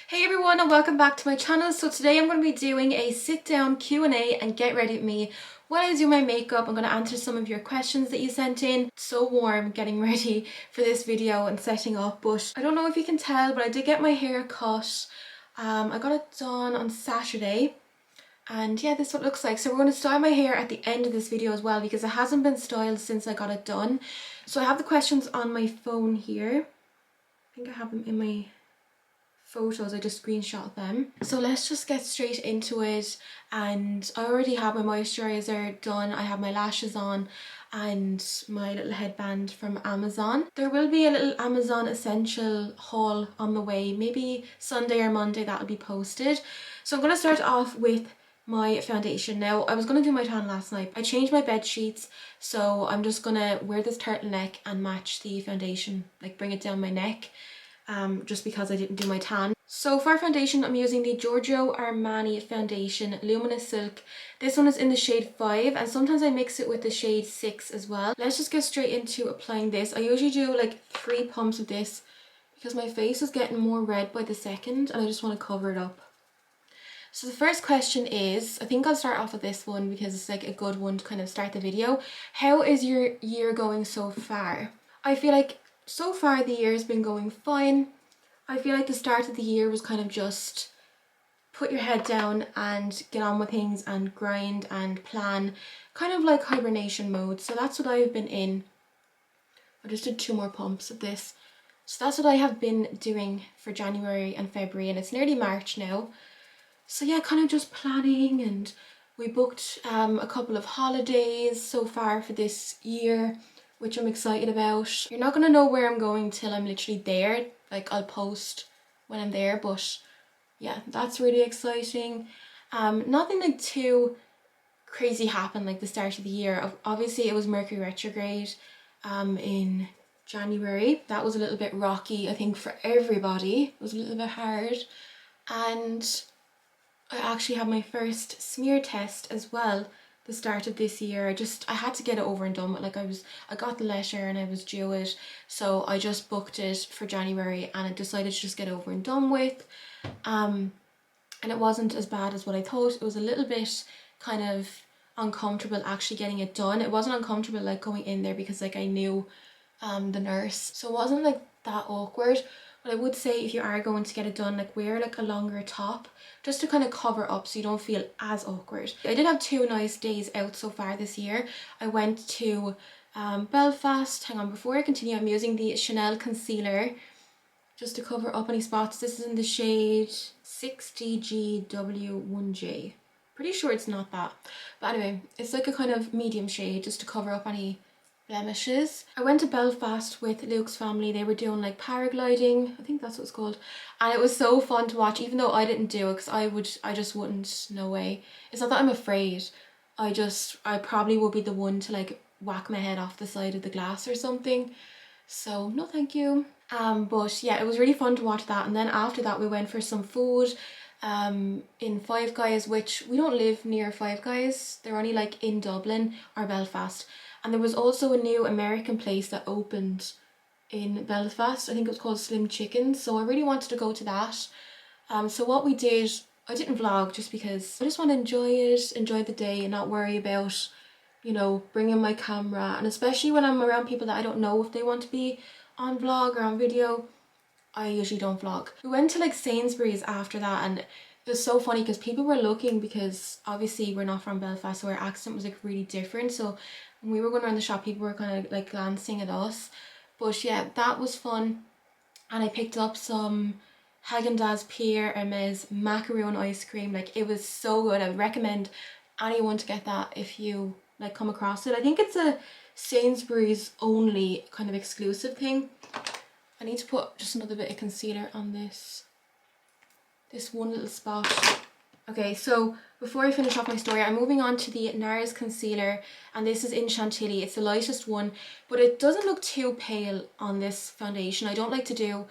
Hey everyone and welcome back to my channel. So today I'm going to be doing a sit down Q&A and get ready with me while I do my makeup. I'm going to answer some of your questions that you sent in. It's so warm getting ready for this video and setting up, but I don't know if you can tell, but I did get my hair cut. I got it done on Saturday. And yeah, this is what it looks like. So we're going to style my hair at the end of this video as well because it hasn't been styled since I got it done. So I have the questions on my phone here. I think I have them in my photos. I just screenshot them. So let's just get straight into it. And I already have my moisturizer done. I have my lashes on and my little headband from Amazon. There will be a little Amazon essential haul on the way. Maybe Sunday or Monday that'll be posted. So I'm going to start off with my foundation. Now, I was going to do my tan last night. I changed my bed sheets, so I'm just going to wear this turtleneck and match the foundation, like bring it down my neck. Just because I didn't do my tan. So for foundation, I'm using the Giorgio Armani Foundation Luminous Silk. This one is in the shade 5 and sometimes I mix it with the shade 6 as well. Let's just get straight into applying this. I usually do like 3 pumps of this because my face is getting more red by the second and I just want to cover it up. So the first question is, I think I'll start off with this one because it's like a good one to kind of start the video. How is your year going so far? I feel like so far the year has been going fine. I feel like the start of the year was kind of just put your head down and get on with things and grind and plan, kind of like hibernation mode. So that's what I've been in. I just did 2 more pumps of this. So that's what I have been doing for January and February, and it's nearly March now. So yeah, kind of just planning, and we booked a couple of holidays so far for this year, which I'm excited about. You're not going to know where I'm going till I'm literally there. Like, I'll post when I'm there, but yeah, that's really exciting. Nothing like too crazy happened like the start of the year. Obviously it was Mercury retrograde in January. That was a little bit rocky, I think, for everybody. It was a little bit hard. And I actually had my first smear test as well the start of this year. I had to get it over and done with. Like, I got the letter and I was due it, so I just booked it for January and I decided to just get over and done with. And it wasn't as bad as what I thought. It was a little bit kind of uncomfortable actually getting it done. It wasn't uncomfortable like going in there because like I knew the nurse, so it wasn't like that awkward. But I would say if you are going to get it done, like wear like a longer top just to kind of cover up so you don't feel as awkward. I did have 2 nice days out so far this year. I went to Belfast. Hang on, before I continue, I'm using the Chanel concealer just to cover up any spots. This is in the shade 60GW1J. Pretty sure it's not that, but anyway, it's like a kind of medium shade just to cover up any blemishes. I went to Belfast with Luke's family. They were doing like paragliding, I think that's what it's called, and it was so fun to watch, even though I didn't do it because I just wouldn't, no way. It's not that I'm afraid, I probably would be the one to like whack my head off the side of the glass or something, so no thank you. But yeah, it was really fun to watch that. And then after that we went for some food in Five Guys, which we don't live near Five Guys. They're only like in Dublin or Belfast. And there was also a new American place that opened in Belfast. I think it was called Slim Chicken. So I really wanted to go to that. So what we did, I didn't vlog just because I just want to enjoy the day and not worry about, you know, bringing my camera. And especially when I'm around people that I don't know if they want to be on vlog or on video, I usually don't vlog. We went to like Sainsbury's after that, and it was so funny because people were looking, because obviously we're not from Belfast, so our accent was like really different. So when we were going around the shop, people were kind of like glancing at us. But yeah, that was fun. And I picked up some Haagen-Dazs Pierre Hermes macaroon ice cream. Like, it was so good. I would recommend anyone to get that if you like come across it. I think it's a Sainsbury's only kind of exclusive thing. I need to put just another bit of concealer on this one little spot. Okay, so before I finish off my story, I'm moving on to the NARS concealer, and this is in Chantilly. It's the lightest one, but it doesn't look too pale on this foundation. I don't like to do,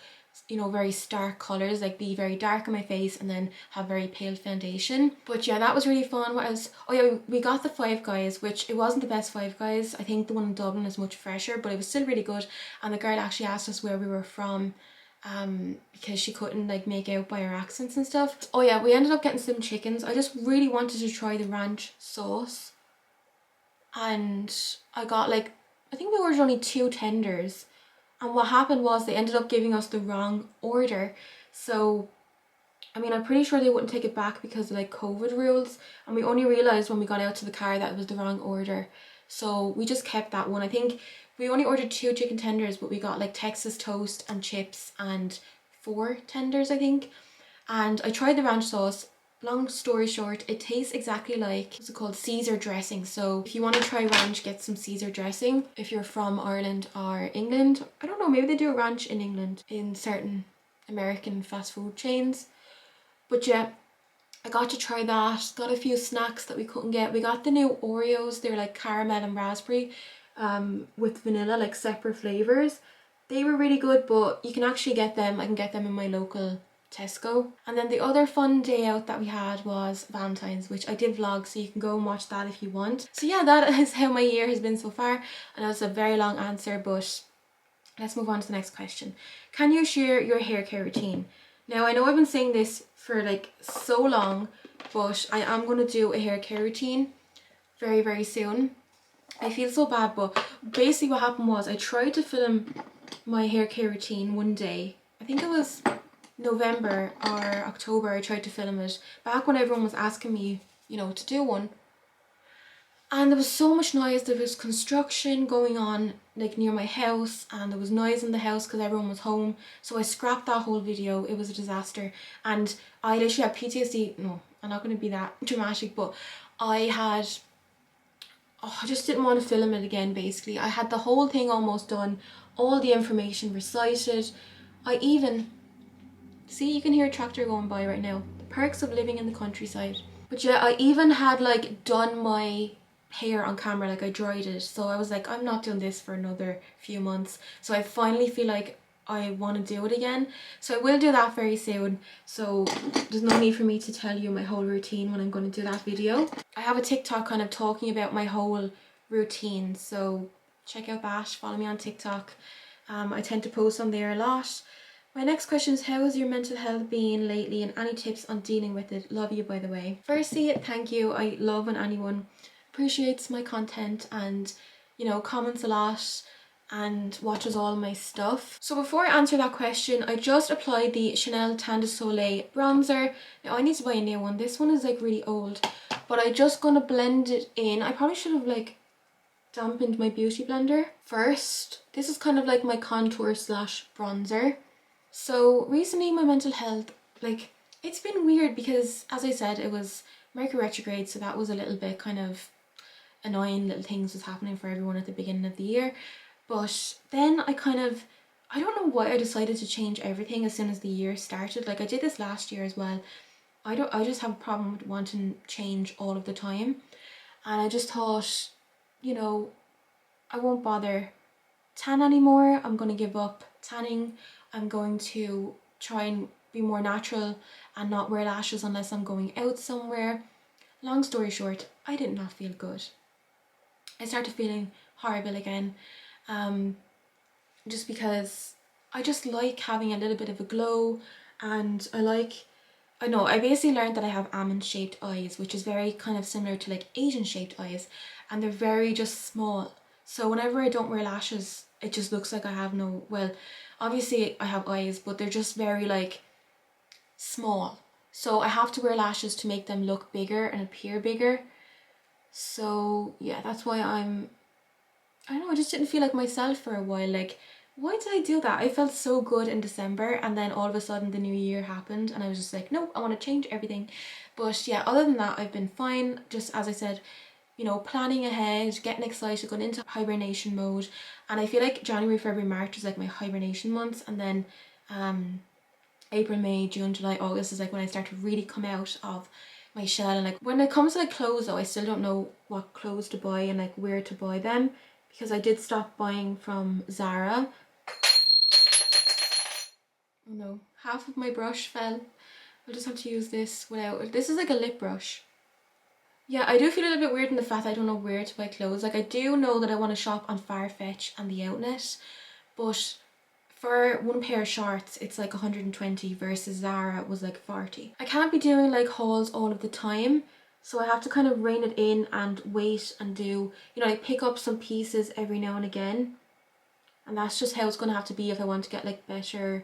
you know, very stark colours, like be very dark on my face and then have very pale foundation. But yeah, that was really fun. What else? Oh yeah, we got the Five Guys, which it wasn't the best Five Guys. I think the one in Dublin is much fresher, but it was still really good. And the girl actually asked us where we were from, because she couldn't like make out by her accents and stuff. Oh yeah, we ended up getting some chickens. I just really wanted to try the ranch sauce, and I got like, I think we ordered only 2 tenders, and what happened was they ended up giving us the wrong order. So I mean, I'm pretty sure they wouldn't take it back because of like COVID rules, and we only realised when we got out to the car that it was the wrong order. So we just kept that one. I think we only ordered 2 chicken tenders, but we got like Texas toast and chips and 4 tenders, I think. And I tried the ranch sauce. Long story short, it tastes exactly like, what's it called, Caesar dressing. So if you want to try ranch, get some Caesar dressing. If you're from Ireland or England, I don't know, maybe they do a ranch in England in certain American fast food chains. But yeah, I got to try that. Got a few snacks that we couldn't get. We got the new Oreos. They're like caramel and raspberry, with vanilla, like separate flavours. They were really good, but you can actually get them. I can get them in my local Tesco. And then the other fun day out that we had was Valentine's, which I did vlog, so you can go and watch that if you want. So yeah, that is how my year has been so far. And that was a very long answer, but let's move on to the next question. Can you share your hair care routine? Now, I know I've been saying this for like so long, but I am going to do a hair care routine very, very soon. I feel so bad, but basically what happened was I tried to film my hair care routine one day. I think it was November or October. I tried to film it back when everyone was asking me, you know, to do one. And there was so much noise. There was construction going on like near my house, and there was noise in the house because everyone was home. So I scrapped that whole video. It was a disaster, and I literally had PTSD. No, I'm not going to be that dramatic, but I had, oh, I just didn't want to film it again. Basically, I had the whole thing almost done, all the information recited. I even, see, you can hear a tractor going by right now. The perks of living in the countryside. But yeah, I even had like done my hair on camera, like I dried it. So I was like, I'm not doing this for another few months. So I finally feel like I want to do it again. So I will do that very soon. So there's no need for me to tell you my whole routine when I'm going to do that video. I have a TikTok kind of talking about my whole routine. So check out that. Follow me on TikTok. I tend to post on there a lot. My next question is, how has your mental health been lately, and any tips on dealing with it? Love you, by the way. Firstly, thank you. I love when anyone appreciates my content and, you know, comments a lot and watches all my stuff. So before I answer that question, I just applied the Chanel Teint de Soleil bronzer. Now I need to buy a new one. This one is like really old, but I'm just gonna blend it in. I probably should have like dampened my beauty blender first. This is kind of like my contour slash bronzer. So recently my mental health, like, it's been weird because, as I said, it was Mercury retrograde, so that was a little bit kind of annoying. Little things was happening for everyone at the beginning of the year. But then I don't know why I decided to change everything as soon as the year started. Like, I did this last year as well. I just have a problem with wanting change all of the time. And I just thought, you know, I won't bother tan anymore. I'm going to give up tanning. I'm going to try and be more natural and not wear lashes unless I'm going out somewhere. Long story short, I did not feel good. I started feeling horrible again, just because I just like having a little bit of a glow, and I basically learned that I have almond shaped eyes, which is very kind of similar to like Asian shaped eyes, and they're very just small. So whenever I don't wear lashes, it just looks like I have no, well, obviously I have eyes, but they're just very like small. So I have to wear lashes to make them look bigger and appear bigger. So yeah, that's why I don't know, I just didn't feel like myself for a while. Like, why did I do that? I felt so good in December, and then all of a sudden the new year happened and I was just like, no, I want to change everything. But yeah, other than that, I've been fine. Just as I said, you know, planning ahead, getting excited, going into hibernation mode. And I feel like January, February, March is like my hibernation months, and then April, May, June, July, August is like when I start to really come out of my shell. And like when it comes to like clothes though, I still don't know what clothes to buy and like where to buy them, because I did stop buying from Zara. Oh no, half of my brush fell. I'll just have to use this without, this is like a lip brush. Yeah, I do feel a little bit weird in the fact I don't know where to buy clothes. Like, I do know that I want to shop on Farfetch and the Outlet, but For one pair of shorts it's like 120 versus Zara was like 40. I can't be doing like hauls all of the time, so I have to kind of rein it in and wait and do, you know, like pick up some pieces every now and again. And that's just how it's going to have to be if I want to get like better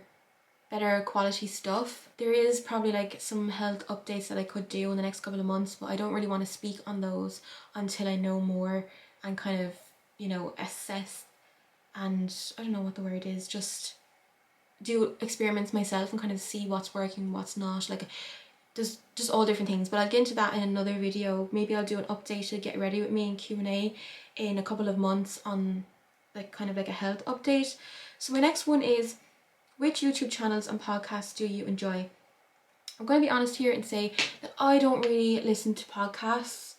quality stuff. There is probably like some health updates that I could do in the next couple of months, but I don't really want to speak on those until I know more and kind of, you know, assess and I don't know what the word is, just do experiments myself and kind of see what's working, what's not. Like there's just all different things, but I'll get into that in another video. Maybe I'll do an updated get ready with me and Q&A in a couple of months on like kind of like a health update. So my next one is, which YouTube channels and podcasts do you enjoy? I'm going to be honest here and say that I don't really listen to podcasts.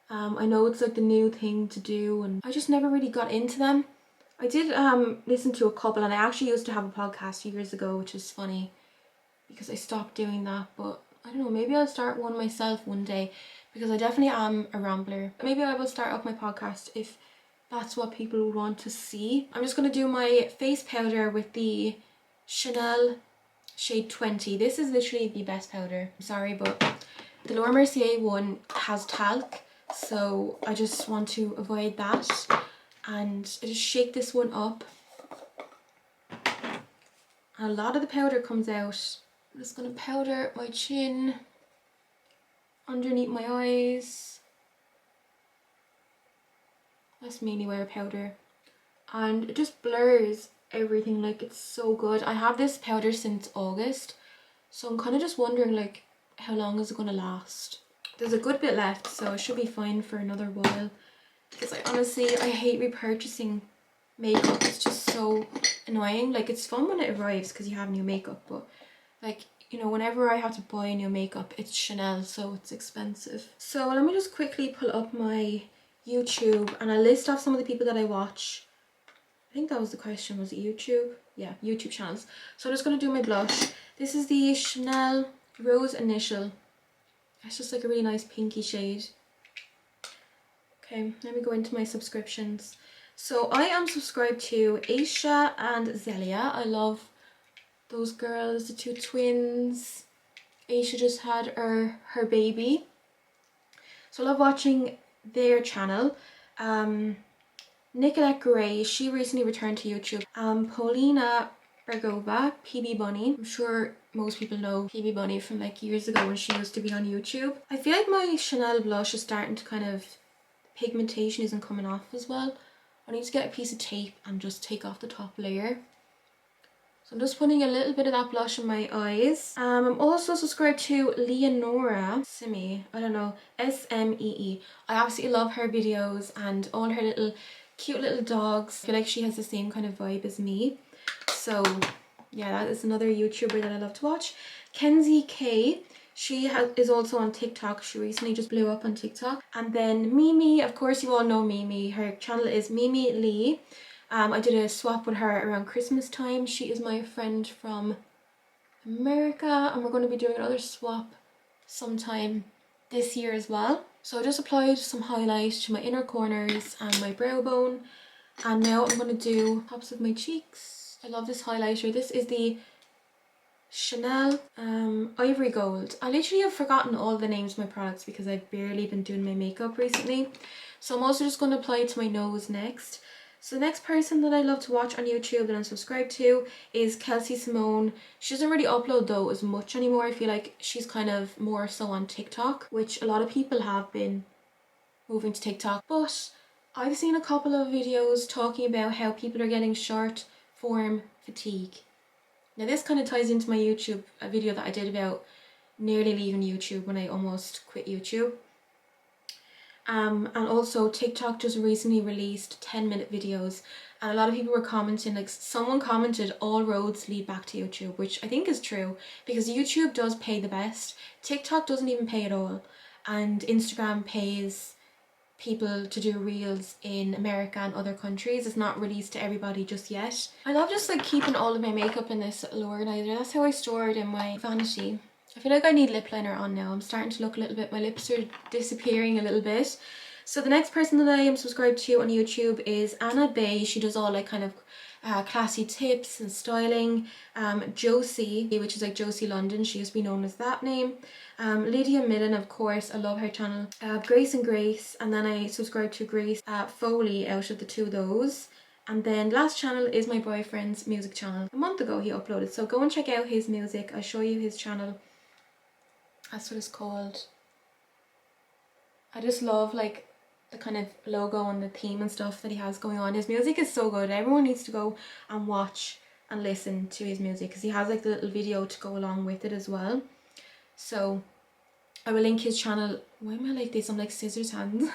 I know it's like the new thing to do and I just never really got into them. I did listen to a couple, and I actually used to have a podcast years ago, which is funny because I stopped doing that, but I don't know, maybe I'll start one myself one day because I definitely am a rambler. Maybe I will start up my podcast if that's what people would want to see. I'm just going to do my face powder with the Chanel shade 20. This is literally the best powder. I'm sorry, but the Laura Mercier one has talc, so I just want to avoid that. And I just shake this one up. And a lot of the powder comes out. I'm just going to powder my chin, underneath my eyes. That's mainly where I powder. And it just blurs everything, like it's so good. I have this powder since August, so I'm kind of just wondering like how long is it going to last. There's a good bit left, so I should be fine for another while. Because I hate repurchasing makeup. It's just so annoying. Like it's fun when it arrives because you have new makeup, but like, you know, whenever I have to buy new makeup, it's Chanel, so it's expensive. So let me just quickly pull up my YouTube and I'll list off some of the people that I watch. I think that was the question, was it YouTube? Yeah, YouTube channels. So I'm just going to do my blush. This is the Chanel Rose Initial. It's just like a really nice pinky shade. Okay, let me go into my subscriptions. So I am subscribed to Aisha and Zelia. I love those girls, the two twins. Aisha just had her baby. So I love watching their channel. Nicolette Gray, she recently returned to YouTube. Paulina Bergova, PB Bunny. I'm sure most people know PB Bunny from like years ago when she used to be on YouTube. I feel like my Chanel blush is starting to kind of, pigmentation isn't coming off as well. I need to get a piece of tape and just take off the top layer. So I'm just putting a little bit of that blush in my eyes. I'm also subscribed to Leonora Simi, I don't know, S-M-E-E. I absolutely love her videos and all her little cute little dogs. I feel like she has the same kind of vibe as me. So yeah, that is another YouTuber that I love to watch. Kenzie K. She is also on TikTok. She recently just blew up on TikTok. And then Mimi, of course you all know Mimi. Her channel is Mimi Lee. I did a swap with her around Christmas time. She is my friend from America and we're going to be doing another swap sometime this year as well. So I just applied some highlight to my inner corners and my brow bone. And now I'm going to do tops of my cheeks. I love this highlighter. This is the Chanel Ivory Gold. I literally have forgotten all the names of my products because I've barely been doing my makeup recently. So I'm also just going to apply it to my nose next. So the next person that I love to watch on YouTube that I'm subscribed to is Kelsey Simone. She doesn't really upload though as much anymore. I feel like she's kind of more so on TikTok, which a lot of people have been moving to TikTok. But I've seen a couple of videos talking about how people are getting short form fatigue. Now this kind of ties into my YouTube video that I did about nearly leaving YouTube when I almost quit YouTube. And also TikTok just recently released 10-minute videos and a lot of people were commenting, like someone commented all roads lead back to YouTube, which I think is true because YouTube does pay the best. TikTok doesn't even pay at all, and Instagram pays people to do reels in America and other countries. It's not released to everybody just yet. I love just like keeping all of my makeup in this little organizer. That's how I store it in my vanity. I feel like I need lip liner on now. I'm starting to look a little bit, my lips are disappearing a little bit. So the next person that I am subscribed to on YouTube is Anna Bay. She does all like kind of classy tips and styling. Josie, which is like Josie London, she used to be known as that name. Lydia Millen, of course, I love her channel. Grace and Grace, and then I subscribe to Grace Foley out of the two of those. And then last channel is my boyfriend's music channel. A month ago he uploaded, so go and check out his music. I'll show you his channel. That's what it's called. I just love like the kind of logo and the theme and stuff that he has going on. His music is so good. Everyone needs to go and watch and listen to his music, because he has like the little video to go along with it as well. So I will link his channel. Why am I like this? I'm like scissors hands.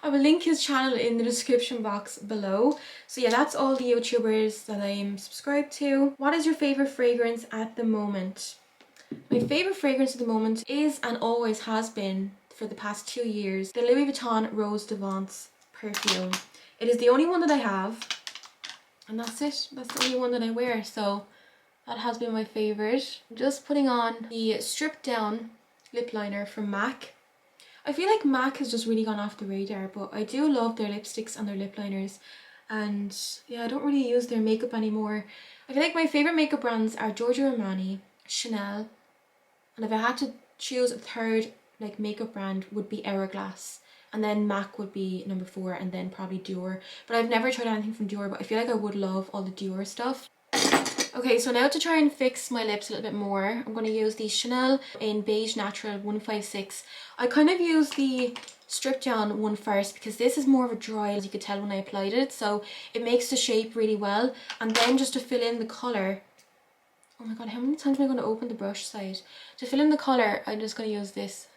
I will link his channel in the description box below. So yeah, that's all the YouTubers that I am subscribed to. What is your favourite fragrance at the moment? My favourite fragrance at the moment is, and always has been for the past 2 years, the Louis Vuitton Rose de Vence perfume. It is the only one that I have, and that's it. That's the only one that I wear, so that has been my favourite. I'm just putting on the stripped down lip liner from MAC. I feel like MAC has just really gone off the radar, but I do love their lipsticks and their lip liners. And yeah, I don't really use their makeup anymore. I feel like my favourite makeup brands are Giorgio Armani, Chanel, and if I had to choose a third like makeup brand, would be Hourglass. And then MAC would be number 4, and then probably Dior. But I've never tried anything from Dior, but I feel like I would love all the Dior stuff. Okay, so now to try and fix my lips a little bit more, I'm going to use the Chanel in Beige Natural 156. I kind of use the stripped down one first, because this is more of a dry, as you could tell when I applied it, so it makes the shape really well. And then just to fill in the colour, oh my god, how many times am I going to open the brush side? To fill in the colour, I'm just going to use this.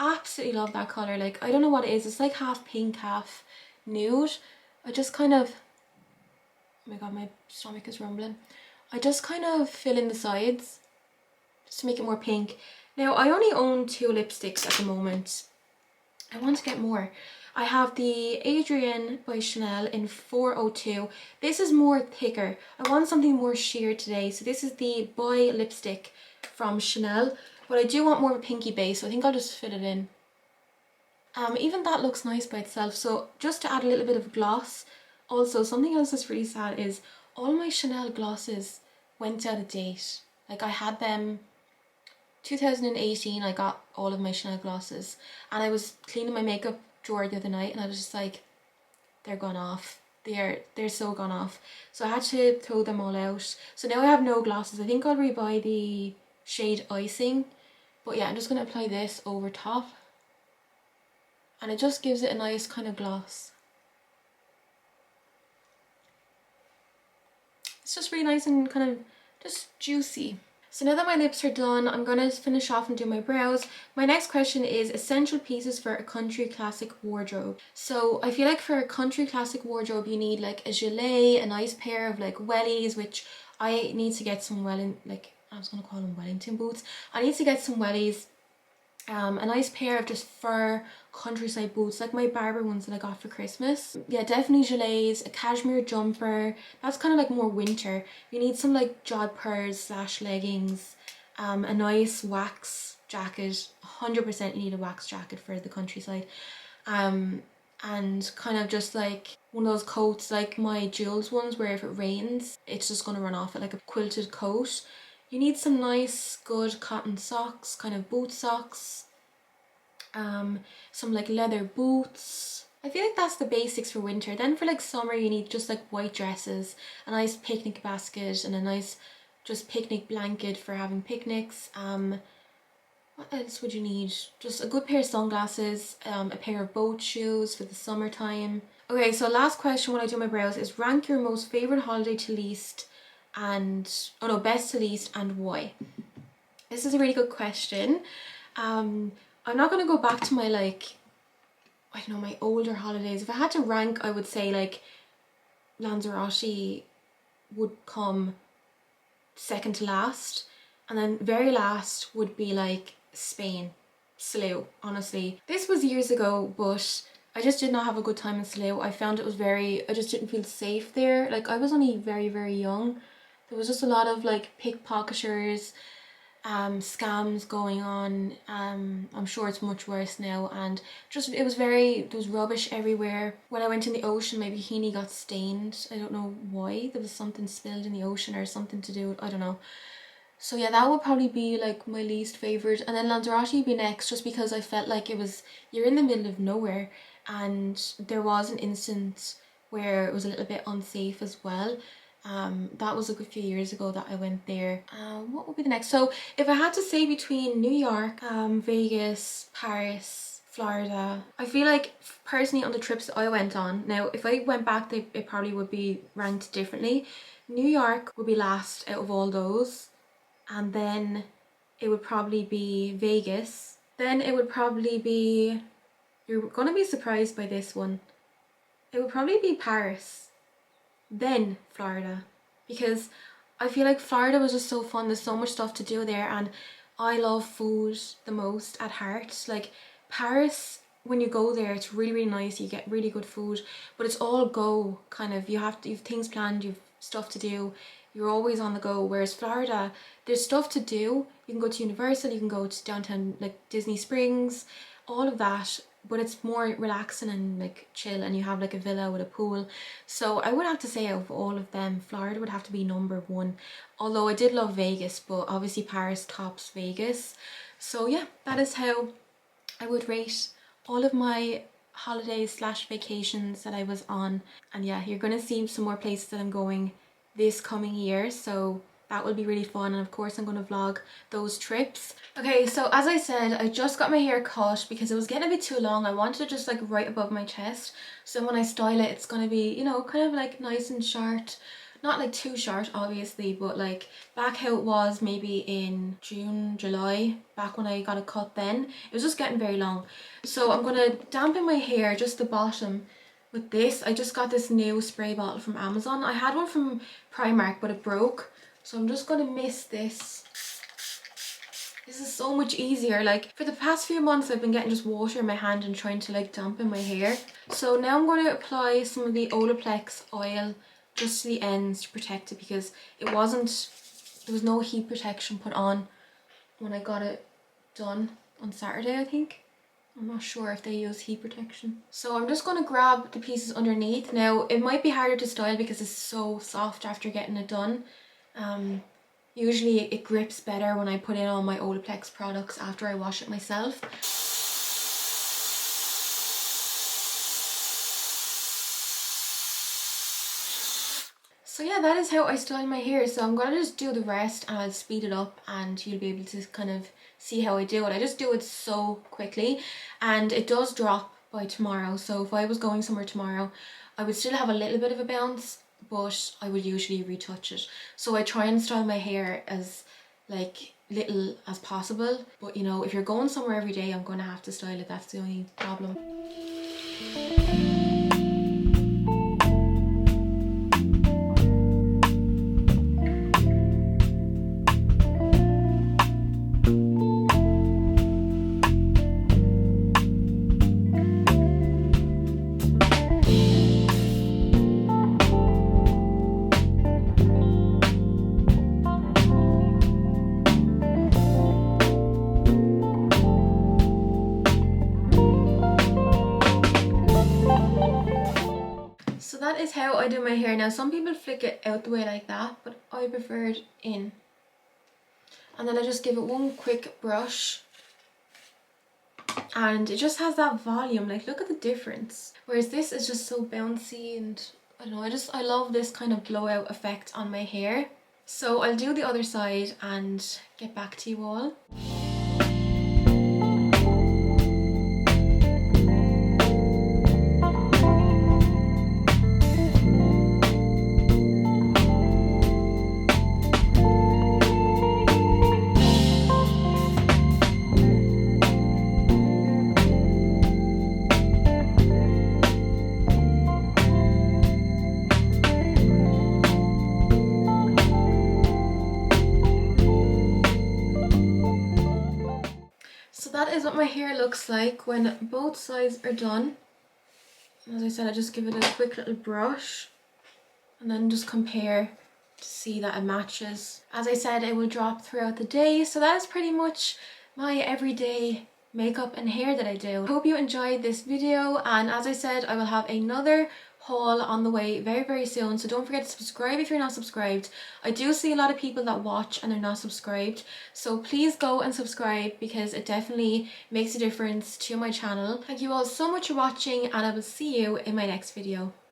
Absolutely love that colour. Like, I don't know what it is, it's like half pink, half nude. I just kind of, oh my god, my stomach is rumbling. I just kind of fill in the sides just to make it more pink. Now, I only own 2 lipsticks at the moment. I want to get more. I have the Adrienne by Chanel in 402. This is more thicker. I want something more sheer today. So this is the Boy lipstick from Chanel. But I do want more of a pinky base, so I think I'll just fill it in. Even that looks nice by itself. So just to add a little bit of gloss. Also, something else that's really sad is all my Chanel glosses went out of date. Like, I had them 2018, I got all of my Chanel glosses, and I was cleaning my makeup drawer the other night and I was just like, they're gone off. They're so gone off. So I had to throw them all out. So now I have no glosses. I think I'll rebuy the shade Icing. But yeah, I'm just going to apply this over top. And it just gives it a nice kind of gloss. It's just really nice and kind of just juicy. So now that my lips are done, I'm going to finish off and do my brows. My next question is essential pieces for a country classic wardrobe. So I feel like for a country classic wardrobe, you need like a gilet, a nice pair of like wellies, which I need to get some I was going to call them Wellington boots. I need to get some wellies. A nice pair of just fur countryside boots, like my Barber ones that I got for Christmas. Yeah, definitely gilets, a cashmere jumper. That's kind of like more winter. You need some like jodhpurs / leggings, a nice wax jacket. 100% you need a wax jacket for the countryside. And kind of just like one of those coats like my Jules ones, where if it rains it's just going to run off it, like a quilted coat. You need some nice good cotton socks, kind of boot socks, some like leather boots. I feel like that's the basics for winter. Then for like summer you need just like white dresses, a nice picnic basket, and a nice just picnic blanket for having picnics. What else would you need? Just a good pair of sunglasses, a pair of boat shoes for the summertime. Okay, so last question when I do my brows is rank your most favourite holiday to least, and best to least, and why. This is a really good question. I'm not going to go back to my my older holidays. If I had to rank, I would say like Lanzarote would come second to last, and then very last would be like Spain, Slough. Honestly, this was years ago, but I just did not have a good time in Slough. I found it was I just didn't feel safe there. Like, I was only very, very young. There was just a lot of like pickpocketers, scams going on. I'm sure it's much worse now, and just there was rubbish everywhere. When I went in the ocean, my bikini got stained. I don't know why. There was something spilled in the ocean or something to do, I don't know. So yeah, that would probably be like my least favorite, and then Lanzarote would be next, just because I felt like you're in the middle of nowhere, and there was an instance where it was a little bit unsafe as well. That was like a few years ago that I went there. What would be the next? So if I had to say between New York, Vegas, Paris, Florida, I feel like personally on the trips that I went on, now if I went back, it probably would be ranked differently. New York would be last out of all those, and then it would probably be Vegas. Then it would probably be, you're gonna be surprised by this one, it would probably be Paris, then Florida, because I feel like Florida was just so fun. There's so much stuff to do there, and I love food the most at heart. Like Paris, when you go there, it's really, really nice. You get really good food, but it's all go kind of. You've things planned, you've stuff to do. You're always on the go. Whereas Florida, there's stuff to do. You can go to Universal, you can go to downtown like Disney Springs, all of that, but it's more relaxing and like chill, and you have like a villa with a pool. So I would have to say, out of all of them, Florida would have to be number one, although I did love Vegas, but obviously Paris tops Vegas. So yeah, that is how I would rate all of my holidays slash vacations that I was on. And yeah, you're gonna see some more places that I'm going this coming year, so that will be really fun, and of course I'm going to vlog those trips. Okay, so as I said, I just got my hair cut because it was getting a bit too long. I wanted it just like right above my chest, so when I style it, it's going to be, you know, kind of like nice and short. Not like too short obviously, but like back how it was maybe in June, July, back when I got it cut then. It was just getting very long. So I'm going to dampen my hair, just the bottom, with this. I just got this new spray bottle from Amazon. I had one from Primark, but it broke. So I'm just going to mist this. This is so much easier. Like for the past few months I've been getting just water in my hand and trying to like dampen my hair. So now I'm going to apply some of the Olaplex oil just to the ends to protect it, because there was no heat protection put on when I got it done on Saturday, I think. I'm not sure if they use heat protection. So I'm just going to grab the pieces underneath. Now it might be harder to style because it's so soft after getting it done. Usually it grips better when I put in all my Olaplex products after I wash it myself. So yeah, that is how I style my hair. So I'm gonna just do the rest and I'll speed it up and you'll be able to kind of see how I do it. I just do it so quickly, and it does drop by tomorrow. So if I was going somewhere tomorrow, I would still have a little bit of a bounce, but I would usually retouch it. So I try and style my hair as like little as possible, but you know, if you're going somewhere every day, I'm gonna have to style it. That's the only problem. So that is how I do my hair. Now some people flick it out the way like that, but I prefer it in. And then I just give it one quick brush, and it just has that volume. Like look at the difference. Whereas this is just so bouncy, and I don't know, I love this kind of blowout effect on my hair. So I'll do the other side and get back to you all. That is what my hair looks like when both sides are done. As I said, I just give it a quick little brush and then just compare to see that it matches. As I said, it will drop throughout the day, so that is pretty much my everyday makeup and hair that I do. I hope you enjoyed this video, and as I said, I will have another haul on the way very soon, so don't forget to subscribe if you're not subscribed. I do see a lot of people that watch and they're not subscribed, so please go and subscribe because it definitely makes a difference to my channel. Thank you all so much for watching, and I will see you in my next video.